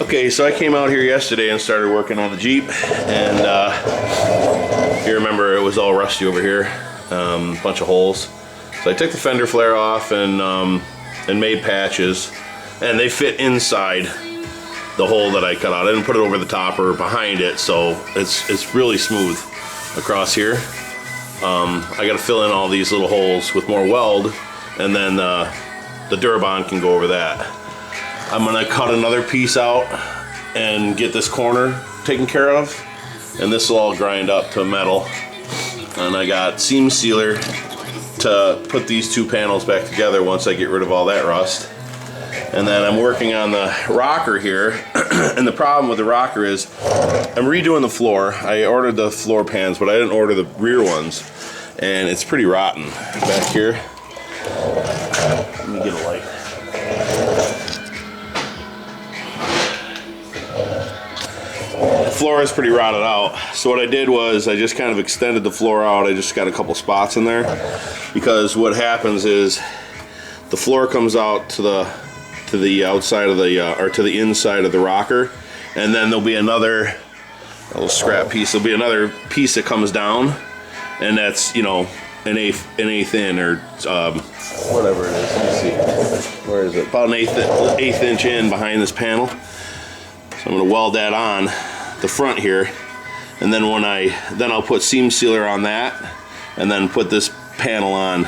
Okay, so I came out here yesterday and started working on the Jeep, and you remember it was all rusty over here, bunch of holes. So I took the fender flare off and made patches, and they fit inside the hole that I cut out. I didn't put it over the top or behind it, so it's really smooth across here. I got to fill in all these little holes with more weld, and then the Durabond can go over that. I'm gonna cut another piece out and get this corner taken care of, and this will all grind up to metal. And I got seam sealer to put these two panels back together once I get rid of all that rust. And then I'm working on the rocker here, and the problem with the rocker is I'm redoing the floor. I ordered the floor pans, but I didn't order the rear ones, and it's pretty rotten back here. Let me get a light. The floor is pretty rotted out, so what I did was I just kind of extended the floor out. I just got a couple spots in there, because what happens is the floor comes out to the outside of the or to the inside of the rocker, and then there'll be another little scrap piece. There'll be another piece that comes down, and that's, you know, an eighth in, or whatever it is. Let me see, where is it? About an eighth inch in behind this panel. So I'm going to weld that on the front here, and then I'll put seam sealer on that, and then put this panel on,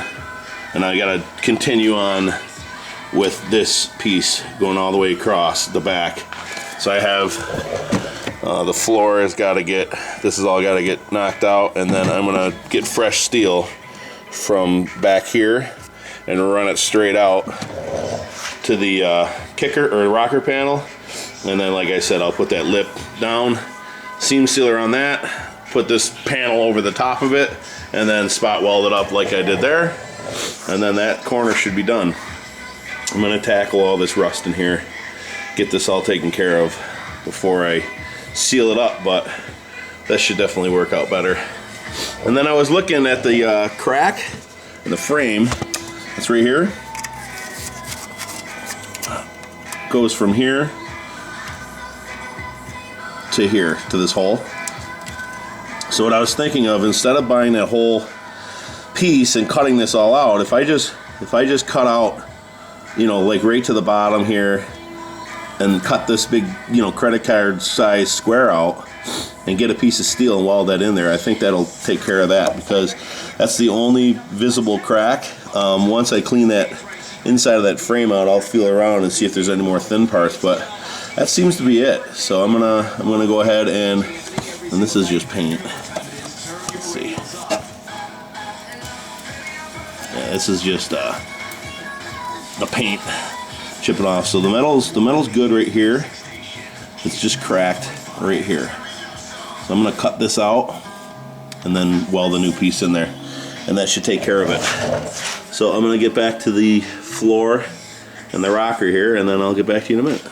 and I got to continue on with this piece going all the way across the back. So I have the floor has got to get, this is all got to get knocked out, and then I'm going to get fresh steel from back here and run it straight out to the kicker or rocker panel. And then, like I said, I'll put that lip down, seam sealer on that, put this panel over the top of it, and then spot weld it up like I did there. And then that corner should be done. I'm going to tackle all this rust in here, get this all taken care of before I seal it up, but that should definitely work out better. And then I was looking at the crack in the frame. It's right here. Goes from here to here, to this hole. So what I was thinking of, instead of buying that whole piece and cutting this all out, if I just cut out, you know, like right to the bottom here, and cut this big, you know, credit card size square out, and get a piece of steel and weld that in there, I think that'll take care of that, because that's the only visible crack. Once I clean that inside of that frame out, I'll feel around and see if there's any more thin parts, but that seems to be it. So I'm gonna go ahead and this is just paint. Let's see. Yeah, this is just the paint chipping off. So the metal's good right here. It's just cracked right here. So I'm gonna cut this out and then weld a new piece in there, and that should take care of it. So I'm gonna get back to the floor and the rocker here, and then I'll get back to you in a minute.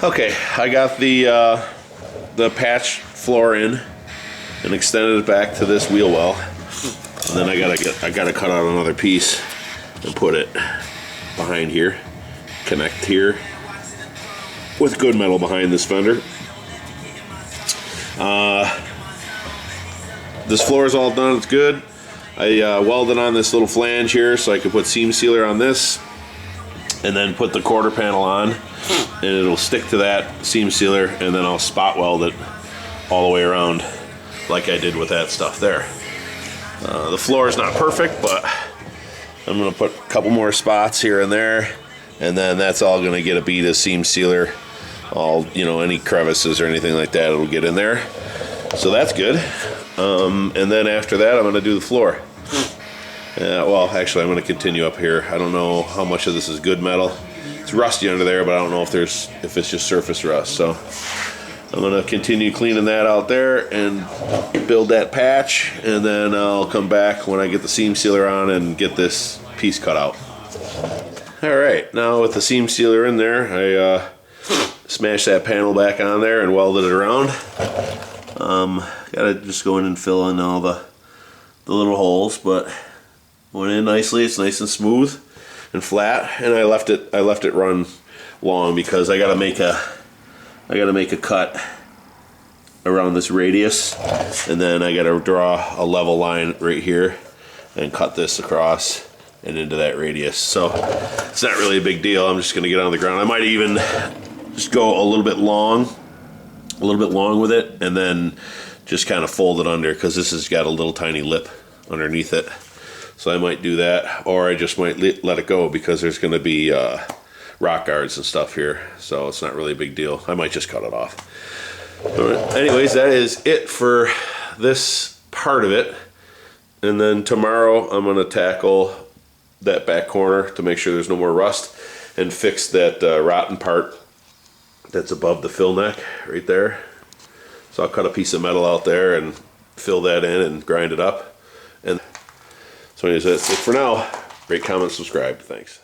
Okay, I got the patch floor in and extended it back to this wheel well, and then I gotta cut out another piece and put it behind here, connect here with good metal behind this fender. This floor is all done, it's good. I welded on this little flange here so I could put seam sealer on this, and then put the quarter panel on, and it'll stick to that seam sealer, and then I'll spot weld it all the way around like I did with that stuff there. The floor is not perfect, but I'm gonna put a couple more spots here and there, and then that's all gonna get a bead of seam sealer. All, you know, any crevices or anything like that, it'll get in there. So that's good. And then after that, I'm gonna do the floor. Well, actually, I'm gonna continue up here. I don't know how much of this is good metal. It's rusty under there, but I don't know if it's just surface rust. So I'm gonna continue cleaning that out there and build that patch, and then I'll come back when I get the seam sealer on and get this piece cut out. All right, now with the seam sealer in there, I smashed that panel back on there and welded it around. Gotta just go in and fill in all the little holes, but went in nicely. It's nice and smooth and flat, and I left it run long because I gotta make a I got to make a cut around this radius, and then I got to draw a level line right here and cut this across and into that radius. So it's not really a big deal. I'm just going to get on the ground. I might even just go a little bit long with it, and then just kind of fold it under, because this has got a little tiny lip underneath it. So I might do that, or I just might let it go, because there's going to be rock guards and stuff here, so it's not really a big deal. I might just cut it off. All right. Anyways, that is it for this part of it. And then tomorrow I'm going to tackle that back corner to make sure there's no more rust, and fix that rotten part that's above the fill neck right there. So I'll cut a piece of metal out there and fill that in and grind it up. And so anyways, that's it for now. Rate, comment, subscribe. Thanks.